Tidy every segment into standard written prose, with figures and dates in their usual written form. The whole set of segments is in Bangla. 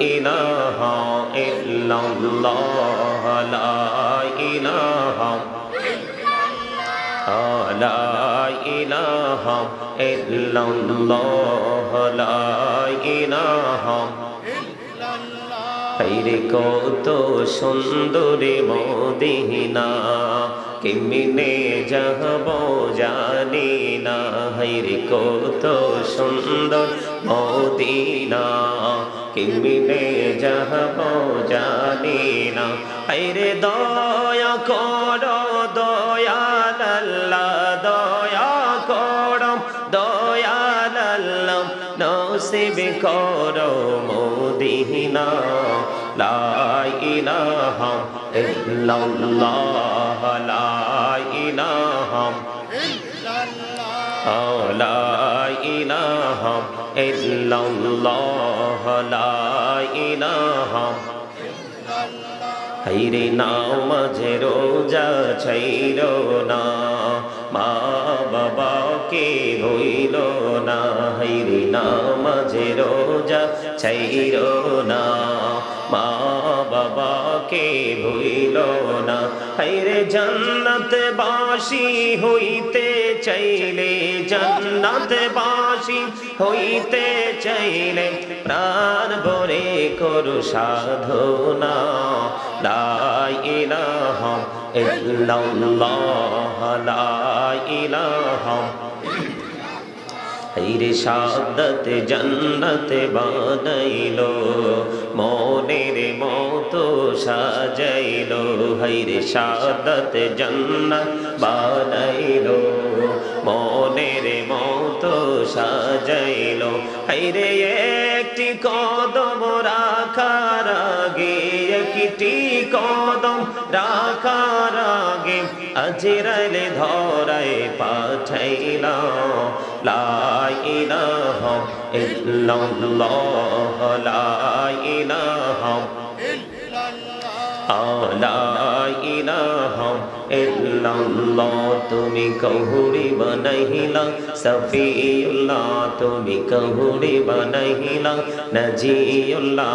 ইলাহা ইল্লাল্লাহ লা ইলাহা লা ইলাহা ইল্লাল্লাহ লা ইলাহা হায়রে কত সুন্দরী মদিনা কেমনে যাব জানি না হায়রে কত সুন্দর মদিনা কেমনে যাব জানি না হায়রে দয়া করো দয়াল আল্লাহ দয়া করো দয়াল আল্লাহ নসিব করো মদিনা লা ইলাহা ইল্লাল্লাহ লা ইলাহা লা ইলাহা ইল্লাল্লাহ লা ইলাহা হায়রে নামাজ রোজা ছাইরো না মা বাবাকে ভুইল না হায়রে নামাজ রোজা ছাইরো না মা বাবাকে ভুইল না হায়রে জান্নাত বাসী হইতে চাইলে জান্নাত বাসী হইতে চাইলে প্রাণ ভরে করো সাধনা লা ইলাহা ইল্লাল্লাহ লা ইলাহা হায়রে শাহাদাত জান্নাত বানাইলো মনের মতো সাজাইলো হায়রে শাহাদাত জান্নাত বানাইলো মনের মতো সাজাইলো হায়রে একটি কদম রাখার আগে একটি কদম রাখার আগে আজরাইল ধরায় পাঠাইলা লা ইলাহা ইল্লাল্লাহ লা ইলাহা লা ইলাহা ইল্লাল্লাহ তুমি কহুরি বানাইলা সফিউল্লাহ তুমি কহুরি বানাইলা নজিউল্লাহ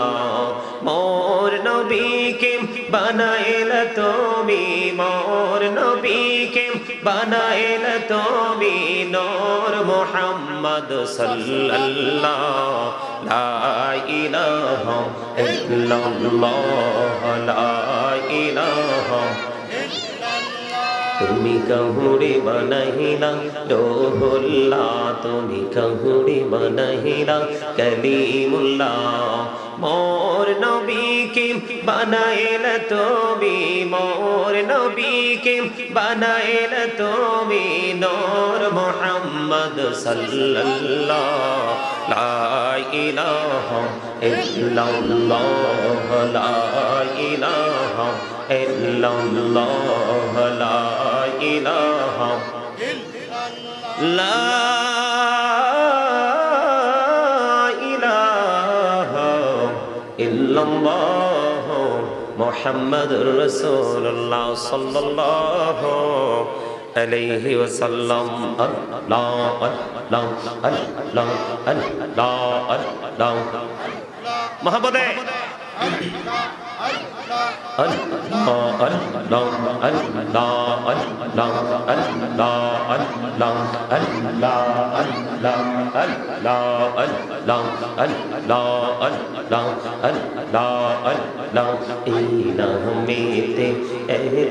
মোর নবীকে বানাইলা তুমি মোর নবীকে বানাইলা তুমি নূর মুহাম্মদ সাল্লাল্লাহ লা ইলাহা ইল্লাল্লাহ লা ইলাহা তুমি কহুরি বানাইলা রূহুল্লাহ তুমি কহুরি বানাইলা কলিমুল্লাহ মোর নবীকে বানাইলা তুমি মোর নবীকে বানাইলা তুমি নূর মুহাম্মদ সাল্লাল্লাহ লা ইলাহা ইল্লাল্লাহ লা ইলাহা ইল্লাল্লাহ লা ইলাহা লা ইলাহা ইল্লাল্লাহ মুহাম্মাদুর রাসূলুল্লাহ সাল্লাল্লাহু আলাইহি ওয়াসাল্লাম আল্লাহ আল্লাহ আল্লাহ আল্লাহ আল্লাহ মহব্বতে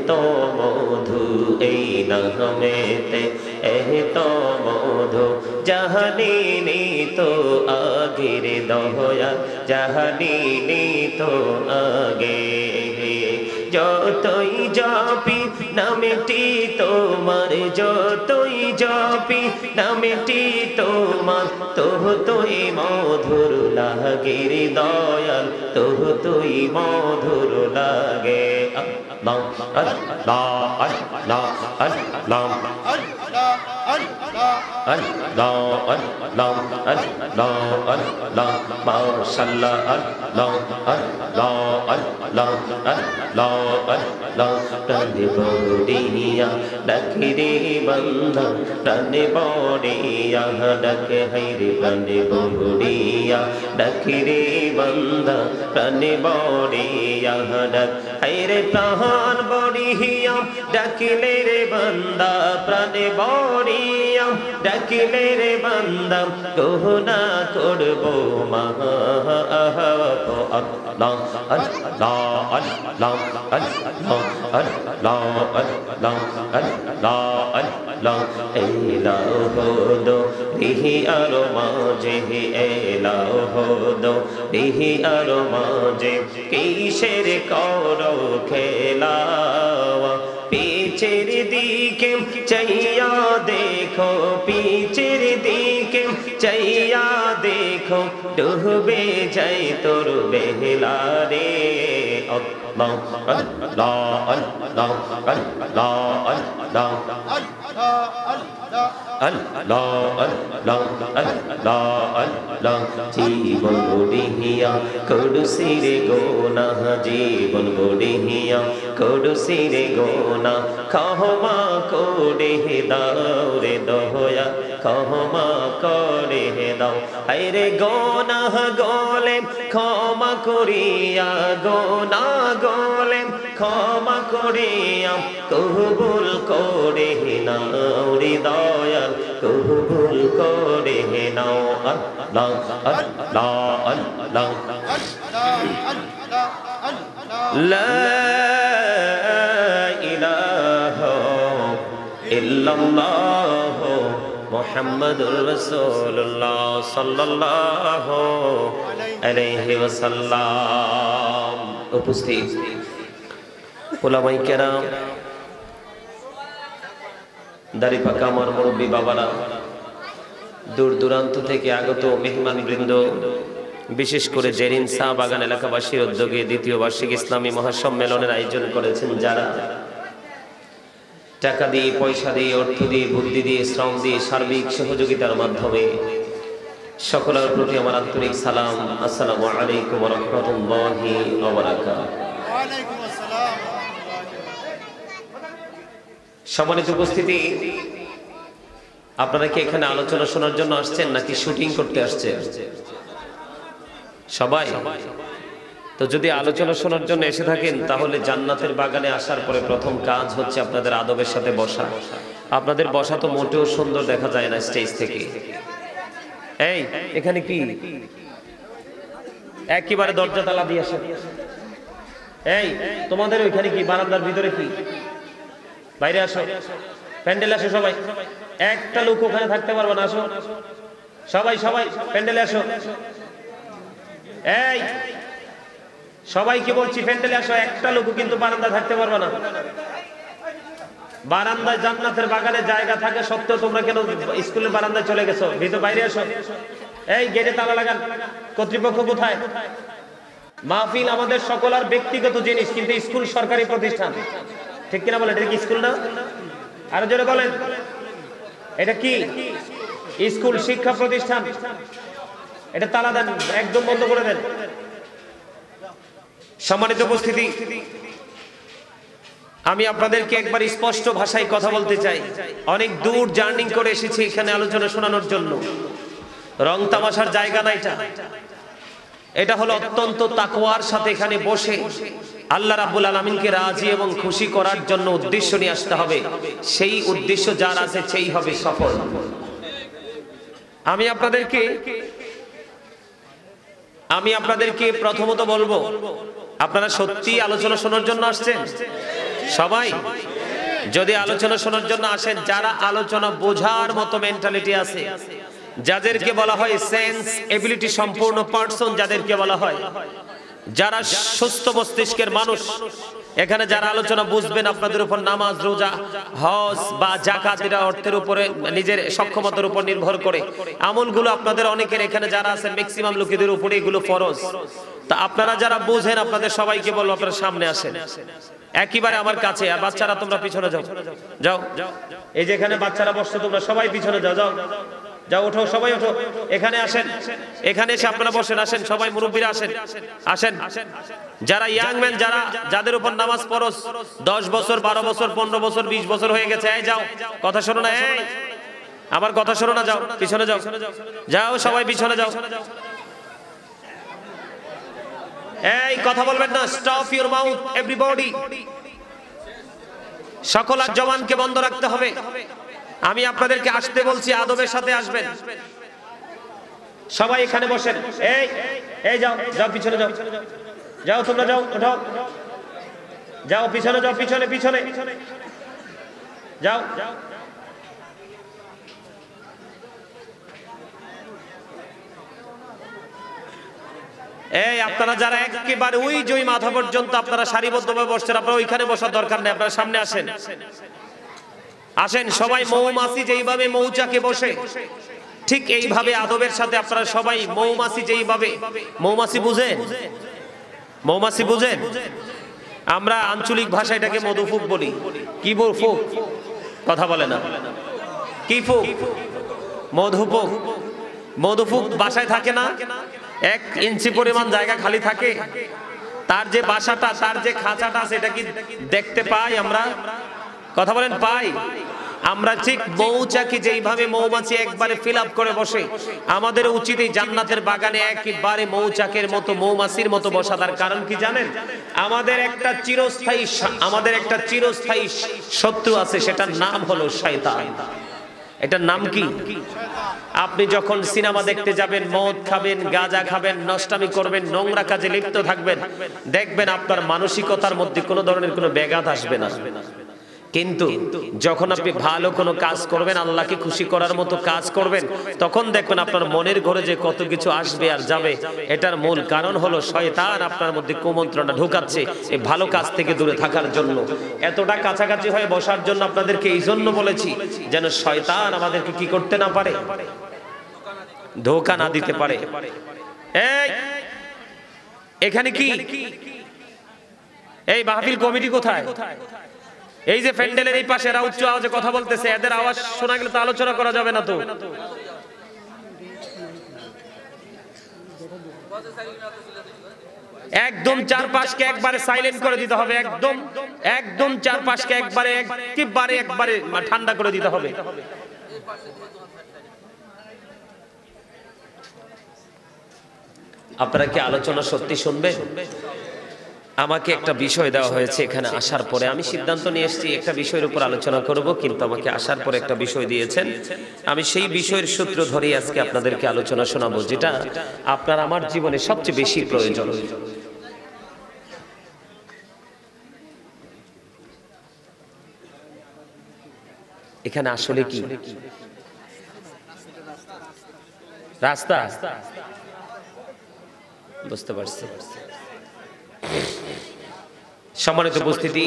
তো মধু এই নামেতে তো মধু জাহানি তো আগের দয়া জাহানি তো আগে যতই জপি নামেটি তোমার যতই জপি নামেটি তোমার তোই মধুর লাগে রে দয়াল তোই মধুর লাগে আল্লাহ আল্লাহ আল্লাহ আল্লাহ আল্লাহ আল্লাহ আল্লাহ আল্লাহ মাশাআল্লাহ আল্লাহ আল্লাহ আল্লাহ আল্লাহ আল্লাহ প্রাণে বড়িয়া ডাকে রে বান্দা প্রাণে বড়িয়া ডাকে হায়রে প্রাণে বড়িয়া ডাকে রে বান্দা প্রাণে বড়িয়া ডাক হায়রে প্রাণ বড়িয়া ডাকিলে রে বান্দা প্রাণে বড়িয়া ডাকিলে রে বান্দা গোনা করব মা আল্লাহ আল্লাহ আল্লাহ আল্লাহ আল্লাহ আল্লাহ আল্লাহ আল্লাহ এলাহো দো রিহি আর মাঝে এলাহো দো রিহি আর মাঝে কিসের করো খেলা পীছের দিকে চাইয়া দেখো পীছের দিকে চাইয়া দেখো ডুবে যাই তোর বেলা রে আল্লাহ আল্লাহ আল্লাহ আল্লাহ আল্লাহ আল্লাহ আল্লাহ আল্লাহ আল্লাহ জীবন বড়িয়া করুসিরে গোনা জীবন বড়িয়া করুসিরে গোনা ক্ষমা করে দাও রে দয়া ক্ষমা করে দাও আরে গোনা গলে ক্ষমা করিয়া গোনা গলে ক্ষমা করিয়া কবুল করে নাও রে দয়াল কবুল করে নাও আল্লাহ আল্লাহ আল্লাহ লা ইলাহা ইল্লাল্লাহ মুহাম্মাদুর রাসূলুল্লাহ সাল্লাল্লাহু আলাইহি ওয়াসাল্লাম। উপস্থিত উলামায়ে কেরাম, দাড়ি পাকা আমার মুরব্বী বাবারা, দূর দূরান্ত থেকে আগত মেহমান বৃন্দ, বিশেষ করে জেরিন শাহ বাগান এলাকাবাসীর উদ্যোগে দ্বিতীয় বার্ষিক ইসলামী মহাসম্মেলনের আয়োজন করেছেন যারা, টাকা দিয়ে, পয়সা দিয়ে, অর্থ দিয়ে, বুদ্ধি দিয়ে, শ্রম দিয়ে, সার্বিক সহযোগিতার মাধ্যমে, সকলের প্রতি আমার আন্তরিক সালাম। আসসালামু আলাইকুম ওয়া রাহমাতুল্লাহি ওয়া বারাকাতুহু। সম্মানিত উপস্থিতি, আপনারা কি এখানে আলোচনা শোনার জন্য আসছেন নাকি শুটিং করতে আসছেন? সবাই তো যদি আলোচনা শোনার জন্য এসে থাকেন, তাহলে জান্নাতের বাগানে আসার পরে প্রথম কাজ হচ্ছে আপনাদের আদবের সাথে বসা। আপনাদের বসা তো মোটেও সুন্দর দেখা যায় না স্টেজ থেকে। এই এখানে কি একেবারে দরজা তালা দিয়ে আসে? এই তোমাদের ওইখানে কি বারান্দার ভিতরে কি? বাইরে আসো, প্যান্ডেলে আসো সবাই। একটা লোক ওখানে থাকতে পারবে না, আসো সবাই, সবাই প্যান্ডেলে আসো। এই সবাইকে বলছি প্যান্ডেলে আসো, একটা লোক কিন্তু বারান্দা থাকতে পারবে না। বারান্দায় জান্নাতের বাগানে জায়গা থাকে সত্ত্বেও তোমরা কেন স্কুলের বারান্দায় চলে গেছো? ভিতরে বাইরে আসো। এই গেটে তালা লাগান। কর্তৃপক্ষ কোথায়? মাহফিল আমাদের সকলের ব্যক্তিগত জিনিস, কিন্তু স্কুল সরকারি প্রতিষ্ঠান, ঠিক কিনা বলেন? এটা কি স্কুল না? আরো জোরে বলেন, এটা কি স্কুল? শিক্ষা প্রতিষ্ঠান। এটা তালা দেন, একদম বন্ধ করে দেন। সম্মানিত উপস্থিতি, আমি আপনাদেরকে একবার স্পষ্ট ভাষায় কথা বলতে চাই। অনেক দূর জার্নি করে এসেছি এখানে আলোচনা শোনানোর জন্য। রং তামাশার জায়গা না এটা। এটা হলো অত্যন্ত তাকওয়ার সাথে এখানে বসে আল্লাহ রাব্বুল আলামিনকে রাজি এবং খুশি করার জন্য উদ্দেশ্য নিয়ে আসতে হবে। সেই উদ্দেশ্য যার আছে সেই হবে সফল। আমি আপনাদেরকে প্রথমত বলবো, আপনারা সত্যি আলোচনা শোনার জন্য আসছেন? সবাই যদি আলোচনা শোনার জন্য আসেন, যারা আলোচনা বোঝার মতো মেন্টালিটি আছে, যাদেরকে বলা হয় সেন্স এবিলিটি সম্পূর্ণ পার্সন, যাদেরকে বলা হয়, যারা সুস্থ মস্তিষ্কের মানুষ, এখানে যারা আলোচনা বুঝবেন, আপনাদের উপর নামাজ, রোজা, হজ বা যাকাত, এর অর্থের উপরে নিজের সক্ষমতার উপর নির্ভর করে আমলগুলো আপনাদের অনেকের এখানে যারা আছেন ম্যাক্সিমাম লোকেদের উপরে এগুলো ফরজ। তা আপনারা যারা বুঝেন, আপনাদের সবাইকে বলবো আপনারা সামনে আসেন একেবারে আমার কাছে। আর বাচ্চারা তোমরা পিছনে যাও, যাও। এই যে এখানে বাচ্চারা বসছে, তোমরা সবাই পিছনে যাও, যাও যাও ওঠো, সবাই ওঠো, এখানে আসেন, এখানে এসে আপনারা বসেন, আসেন সবাই, মুরব্বীরা আসেন, আসেন। যারা ইয়াং ম্যান, যাদের উপর নামাজ ফরজ, 10 বছর 12 বছর 15 বছর 20 বছর হয়ে গেছে, এই যাও, কথা শোনো না, এই আমার কথা শোনো না, যাও পিছনে যাও, যাও সবাই পিছনে যাও। এই কথা বলবেন না, স্টপ ইউর মাউথ এভরিবডি। সকল আর জবানকে বন্ধ রাখতে হবে। আমি আপনাদেরকে আসতে বলছি, আদবের সাথে আসবেন। সবাই এখানে বসেন, এই এই যাও, যাও পিছনে যাও, যাও তোমরা যাও, ওঠো, যাও পিছনে যাও, পিছনে পিছনে যাও। এই আপনারা যারা একেবারে ওই যে মাথা পর্যন্ত আপনারা সারিবদ্ধভাবে বসছেন, আপনারা ওইখানে বসার দরকার নেই, আপনারা সামনে আসেন, আসেন সবাই। মৌমাছি যেইভাবে মৌচাকে বসে, ঠিক এইভাবে আদবের সাথে আপনারা সবাই মৌমাছি যেইভাবে, মৌমাছি বুঝেন, মৌমাছি বুঝেন, আমরা আঞ্চলিক ভাষায় এটাকে মধুফুক বলি। কি ফুক? কথা বলে না, কি ফুক? মধুফুক। মধুফুক বাসায় থাকে না, 1 ইঞ্চি পরিমাণ জায়গা খালি থাকে, তার যে বাসাটা, তার যে খাঁচাটা, সেটা কি দেখতে পাই আমরা? কথা বলেন, পাই? আমরা ঠিক মৌচাকে যেইভাবে মৌমাছি একবারে ফিল আপ করে বসে, আমাদের উচিত এই জান্নাতের বাগানে একেবারে মৌচাকের মতো, মৌমাছির মতো বসা। তার কারণ কি জানেন? আমাদের একটা চিরস্থায়ী শত্রু আছে, সেটার নাম হলো শয়তান। এটার নাম কি? আপনি যখন সিনেমা দেখতে যাবেন, মদ খাবেন, গাঁজা খাবেন, নষ্টামি করবেন, নোংরা কাজে লিপ্ত থাকবেন, দেখবেন আপনার মানসিকতার মধ্যে কোনো ধরনের কোনো ব্যাঘাত আসবে না। কিন্তু যখন আপনি ভালো কোনো কাজ করবেন, আল্লাহকে খুশি করার মতো কাজ করবেন, তখন দেখবেন আপনার মনের ঘরে যে কত কিছু আসবে আর যাবে। এটার মূল কারণ হলো শয়তান আপনার মধ্যে কুমন্ত্রণা ঢোকাচ্ছে এই ভালো কাজ থেকে দূরে থাকার জন্য। এতটা কাছাকাছি হয়ে বসার জন্য আপনাদেরকে এই জন্য বলেছি, যেন শয়তান আমাদেরকে কি করতে না পারে, ধোঁকা না দিতে পারে। এই এখানে কি এই মাহফিল কমিটি কোথায়? এই যে প্যান্ডেলের এই পাশে এরা উচ্চ আওয়াজে কথা বলতেছে, এদের আওয়াজ শোনা গেলে তো আলোচনা করা যাবে না। তো একদম চারপাশকে একবারে সাইলেন্ট করে দিতে হবে, একদম চারপাশকে একবারে ঠান্ডা করে দিতে হবে। আপনারা কি আলোচনা সত্যি শুনবেন? আমাকে একটা বিষয় দেওয়া হয়েছে, এখানে আসার পরে আমি সিদ্ধান্ত নিয়ে এসেছি একটা বিষয়ের উপর আলোচনা করব, কিন্তু আমাকে আসার পরে একটা বিষয় দিয়েছেন, আমি সেই বিষয়ের সূত্র ধরেই আজকে আপনাদেরকে আলোচনা শোনাবো, যেটা আপনার আমার জীবনে সবচেয়ে বেশি প্রয়োজন। এখানে আসলে কি রাস্তা? বুঝতে পারছি। সম্মানিত উপস্থিতি,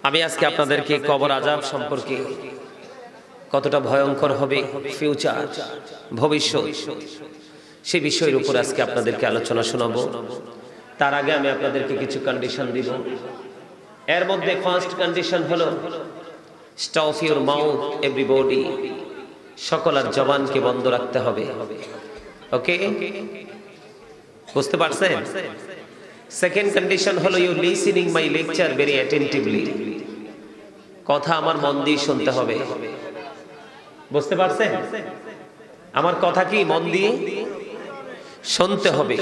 আমি আজকে আপনাদেরকে কবর আযাব সম্পর্কে, কতটা ভয়ঙ্কর হবে ফিউচার, ভবিষ্যৎ, সেই বিষয়ের উপর আজকে আপনাদেরকে আলোচনা শোনাবো। তার আগে আমি আপনাদেরকে কিছু কন্ডিশন দিব। এর মধ্যে ফার্স্ট কন্ডিশন হলো স্টপ ইউর মাউথ এভরিবডি, সকল আর জবানকে বন্ধ রাখতে হবে। ওকে, বুঝতে পারছেন? সেকেন্ড কন্ডিশন হলো you listening my lecture very attentively, কথা আমার মন দিয়ে শুনতে হবে। বুঝতে পারছেন? আমার কথা কি মন দিয়ে শুনতে হবে।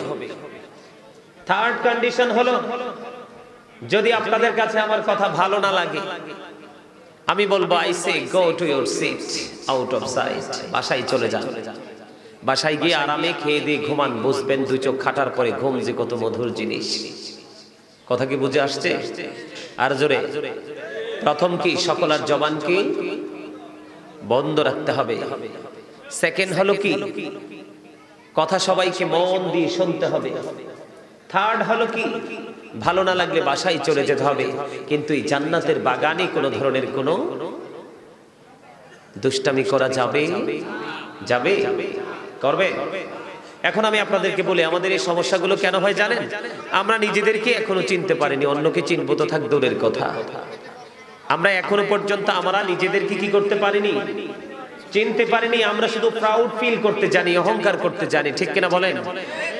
থার্ড কন্ডিশন হলো, যদি আপনাদের কাছে আমার কথা ভালো না লাগে, আমি বলবো I say go to your seat out of sight, বাসায় চলে যান। বাসায় গিয়ে আরামে খেয়ে দিয়ে ঘুমান, বুঝবেন 2 চোখ খাটার পরে ঘুম যে কত মধুর জিনিস। কথা কি বুঝে আসছে? আর জোরে। প্রথম কি, সকল আর জবানকে বন্ধ রাখতে হবে। সেকেন্ড হলো কি, কথা সবাইকে মন দিয়ে শুনতে হবে। থার্ড হলো কি, ভালো না লাগলে বাসায় চলে যেতে হবে, কিন্তু এই জান্নাতের বাগানে কোনো ধরনের কোনো দুষ্টামি করা যাবে করবে। এখন আমি আপনাদেরকে বলি, আমাদের এই সমস্যাগুলো কেন হয় জানেন? আমরা নিজেদেরকে এখনো চিনতে পারিনি, অন্যকে চিনবো তো থাক দূরের কথা। আমরা এখনো পর্যন্ত আমরা নিজেদেরকে কি করতে পারিনি, চিনতে পারিনি, আমরা শুধু প্রাউড ফিল করতে জানি, অহংকার করতে জানি, ঠিক কিনা বলেন?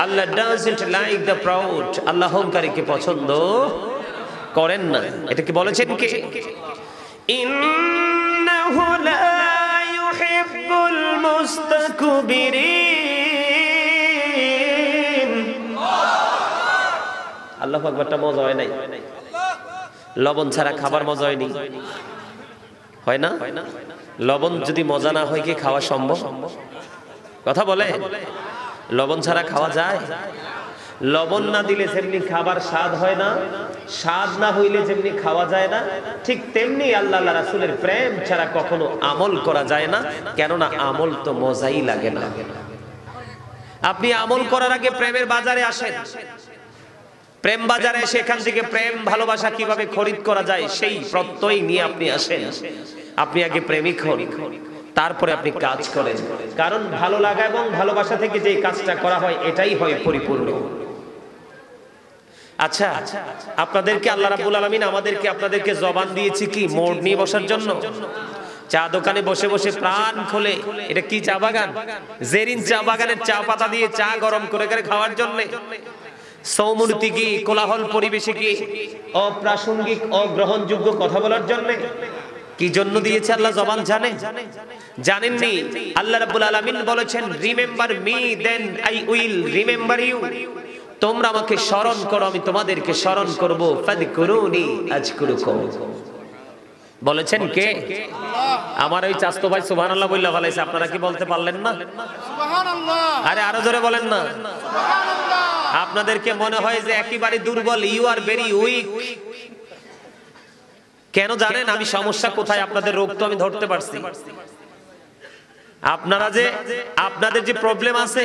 আল্লাহ ডাজন্ট লাইক দ্য প্রাউড, আল্লাহ অহংকারীকে পছন্দ করেন না। এটা কি বলেছেন কে? ইন্নাহু লা ইউহিব্বুল মুস্তাকবিরিন। আল্লাহু আকবারটা মজা হয় নাই? লবণ ছাড়া খাবার মজা হয়নি, হয় না? লবণ যদি মজা না হয় কি খাওয়া সম্ভব? কথা বলে, লবণ ছাড়া খাওয়া যায়? লবণ না দিলে যেমনি খাবার স্বাদ হয় না, স্বাদ না হইলে যেমনি খাওয়া যায় না, ঠিক তেমনি আল্লাহ রাসূলের প্রেম ছাড়া কখনো আমল করা যায় না, কেননা আমল তো মজাই লাগে না। আপনি আমল করার আগে প্রেমের বাজারে আসেন, প্রেম বাজারে এসে এখান থেকে প্রেম ভালোবাসা কিভাবে খরিদ করা যায় সেই প্রত্যয় নিয়ে আপনি আসেন। আপনি আগে প্রেমিক হন, তারপরে আপনি কাজ করেন, কারণ ভালো লাগা এবং ভালোবাসা থেকে যে কাজটা করা হয় এটাই হয় পরিপূর্ণ। আচ্ছা, আপনাদেরকে আল্লাহ রাব্বুল আলামিন আমাদেরকে আপনাদেরকে জবান দিয়েছি কি মোড় নিয়ে বসার জন্য? চা দোকানে বসে বসে প্রাণ খোলে, এটা কি চা বাগান? জেরিন চা বাগানের চা পাতা দিয়ে চা গরম করে করে খাওয়ার জন্য? সৌমূর্তি কি কোলাহল পরিবেশে কি অপ্রাসঙ্গিক অগ্রহণযোগ্য কথা বলার জন্য? কি জন্য দিয়েছে আল্লাহ জবান জানেন? জানেননি? আল্লাহ রাব্বুল আলামিন বলেছেন, remember me then I will remember you. তোমরা আমাকে স্মরণ করো, আমি তোমাদেরকে স্মরণ করব। ফাযকুরুনি আযকুরুকুম। বলেছেন কে? আমার ওই চাস্তো ভাই সুবহানাল্লাহ বললা ফলাইছে, আপনারা কি বলতে পারলেন না? সুবহানাল্লাহ। আরে আরো জোরে বলেন না। সুবহানাল্লাহ। আপনাদেরকে মনে হয় যে একেবারে দুর্বল, ইউ আর ভেরি উইক। কেন জানেন আমি সমস্যা কোথায়? আপনাদের রোগ তো আমি ধরতে পারছি। আপনাদের যে প্রবলেম আছে,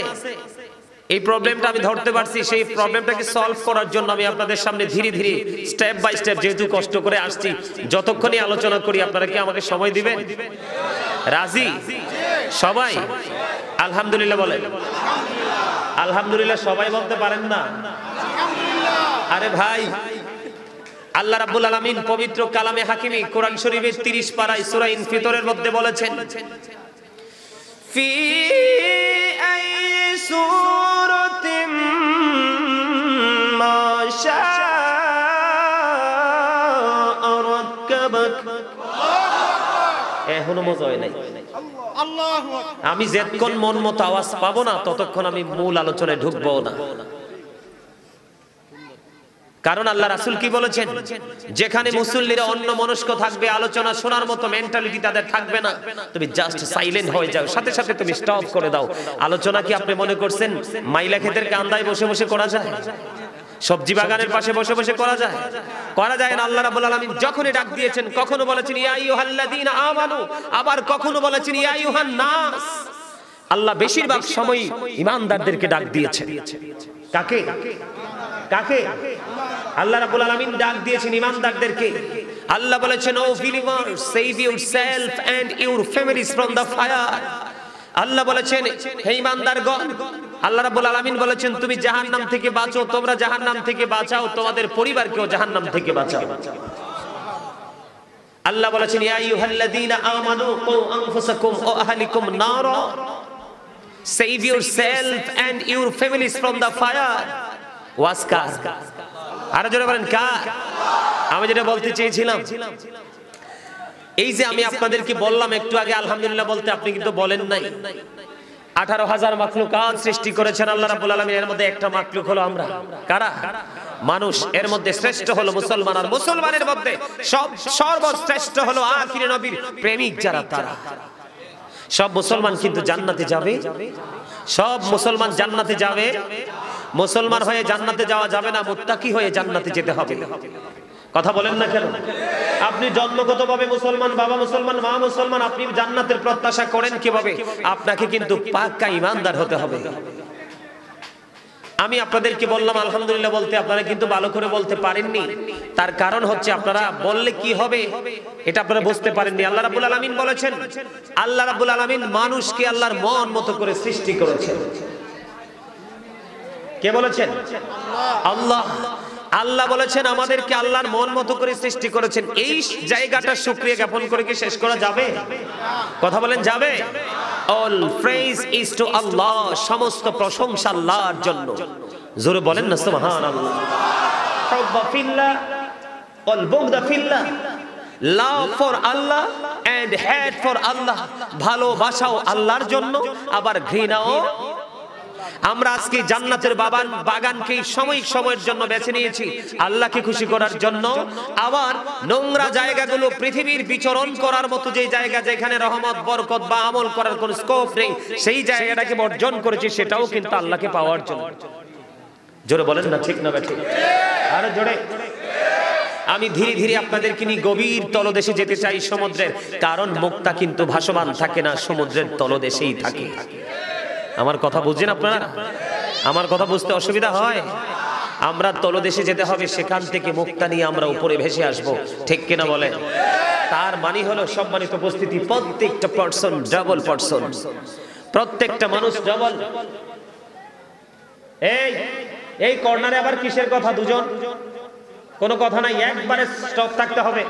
এই প্রবলেমটা আমি ধরতে পারছি। সেই প্রবলেমটাকে সলভ করার জন্য আমি আপনাদের সামনে ধীরে ধীরে স্টেপ বাই স্টেপ যেহেতু কষ্ট করে আসছি, যতক্ষণই আলোচনা করি আপনারা কি আমাকে সময় দিবেন? রাজি সবাই? আলহামদুলিল্লাহ বলেন। আলহামদুলিল্লাহ সবাই বলতে পারেন না? আরে ভাই, আল্লাহ রাব্বুল আলামিন পবিত্র কালামে হাকিমি কোরআন শরীফের 30 পারায় সূরা ইনফিতরের মধ্যে বলেছেন, ফি আই সূরাতিন মা শাআ রাক্কাবাক। এখনো মজা হয় নাই? আমি যতক্ষণ মন মতো আওয়াজ পাবো না ততক্ষণ আমি মূল আলোচনায় ঢুকবো না। কারণ আল্লাহ রাসূল কি বলেছেন, যেখানে মুসল্লিরা অন্য মনস্ক থাকবে, আলোচনা শোনার মতো মেন্টালিটি তাদের থাকবে না, তুমি জাস্ট সাইলেন্ট হয়ে যাও, সাথে সাথে তুমি স্টপ করে দাও। আলোচনা কি আপনি মনে করছেন মাইলা ক্ষেতের কান্দায় বসে বসে করা যায়? সবজি বাগানের পাশে বসে বসে করা যায়? করা যায় না। আল্লাহ রাব্বুল আলামিন যখনই ডাক দিয়েছেন, কখনো বলেছেন ইয়া আইয়ুহাল্লাযীনা আমানু, আবার কখনো বলেছেন ইয়া আইয়ুহান নাস। আল্লাহ বেশিরভাগ সময় ঈমানদারদেরকে ডাক দিয়েছেন। কাকে? কাকে? আল্লাহ রাব্বুল আলামিন ডাক দিয়েছেন ঈমানদারদেরকে। আল্লাহ বলেছেন, O believers, save yourself and your families from the fire. আল্লাহ বলেছেন, হে ঈমানদারগণ, আল্লাহ রাব্বুল আলামিন বলেছেন তুমি জাহান্নাম থেকে বাঁচো, তোমরা জাহান্নাম থেকে বাঁচাও, তোমাদের পরিবারকেও জাহান্নাম থেকে বাঁচাও। আল্লাহ বলেছেন, ইয়া আইয়ুহাল্লাযীনা আমানু কু আনফুসাকুম ওয়া আহলিকুম নারা, save yourself and your families from the fire. ওয়াজ কার? আরো জোরে বলেন কার? আমি যেটা বলতে চেয়েছিলাম, এই যে আমি আপনাদেরকে বললাম একটু আগে আলহামদুলিল্লাহ বলতে, আপনি কিন্তু বলেন নাই। 18,000 মাখলুকাত সৃষ্টি করেছেন আল্লাহ রাব্বুল আলামিন, এর মধ্যে একটা মাখলুক হলো আমরা। কারা? মানুষ। এর মধ্যে শ্রেষ্ঠ হলো মুসলমান, আর মুসলমানের মধ্যে সর্বশ্রেষ্ঠ হলো আখিরে নবীর প্রেমিক যারা, তারা। সব মুসলমান কিন্তু জান্নাতে যাবে? সব মুসলমান জান্নাতে যাবে? মুসলমান হয়ে জান্নাতে যাওয়া যাবে না, মুত্তাকি হয়ে জান্নাতে যেতে হবে। কথা বলেন না কেন? আপনি জন্মগতভাবে মুসলমান, বাবা মুসলমান, মা মুসলমান, আপনি জান্নাতের প্রত্যাশা করেন কিভাবে? আপনাকে কিন্তু পাক্কা ঈমানদার হতে হবে। আমি আপনাদেরকে বললাম আলহামদুলিল্লাহ বলতে, আপনারা কিন্তু ভালো করে বলতে পারেননি। তার কারণ হচ্ছে আপনারা বললে কি হবে এটা আপনারা বুঝতে পারেননি। আল্লাহ রাব্বুল আলামিন বলেছেন, আল্লাহ রাব্বুল আলামিন মানুষকে আল্লাহর মন মতো করে সৃষ্টি করেছেন। কে বলেছেন? আল্লাহ। আল্লাহ বলেছেন আমাদেরকে আল্লাহর মন মতো করে সৃষ্টি করেছেন, এই জায়গাটা শুকরিয়া জ্ঞাপন করে কি শেষ করা যাবে? কথা বলেন, যাবে? All praise is to Allah, সমস্ত প্রশংসা আল্লাহর জন্য। জোরে বলেন না সুবহানাল্লাহ। হুব্বা ফিল্লাহ ওয়াল বুগদা ফিল্লাহ, love for Allah and hate for Allah, ভালোবাসাও আল্লাহর জন্য আবার ঘৃণাও। আমরা আজকে জান্নাতের বাগানকে সাময়িক সময়ের জন্য বেছে নিয়েছি আল্লাহকে খুশি করার জন্য, আবার নোংরা জায়গাগুলো পৃথিবীর বিচরণ করার মতো যে জায়গা যেখানে রহমত বরকত বা আমল করার কোনো স্কোপ নেই, সেই জায়গাটাকে বর্জন করেছি, সেটাও কিন্তু আল্লাহকে পাওয়ার জন্য। জোরে বলেন না ঠিক না ঠিক? আরে জোরে। আমি ধীরে ধীরে আপনাদেরকে নিয়ে গভীর তলদেশে যেতে চাই সমুদ্রের, কারণ মুক্তা কিন্তু ভাসমান থাকে না, সমুদ্রের তলদেশেই থাকে। আমার কথা বুঝছেন আপনারা? আমার কথা বুঝতে অসুবিধা হয়? আমরা তলদেশে যেতে হবে, সেখান থেকে মুক্তা নিয়ে আমরা উপরে ভেসে আসব, ঠিক কিনা বলেন? তার মানে হলো সম্মানিত উপস্থিতি, প্রত্যেকটা পার্সন ডাবল পার্সন, প্রত্যেকটা মানুষ ডাবল। এই কর্নারে আবার কিসের কথা? দুজন, কোনো কথা নাই, একবারে স্টপ থাকতে হবে।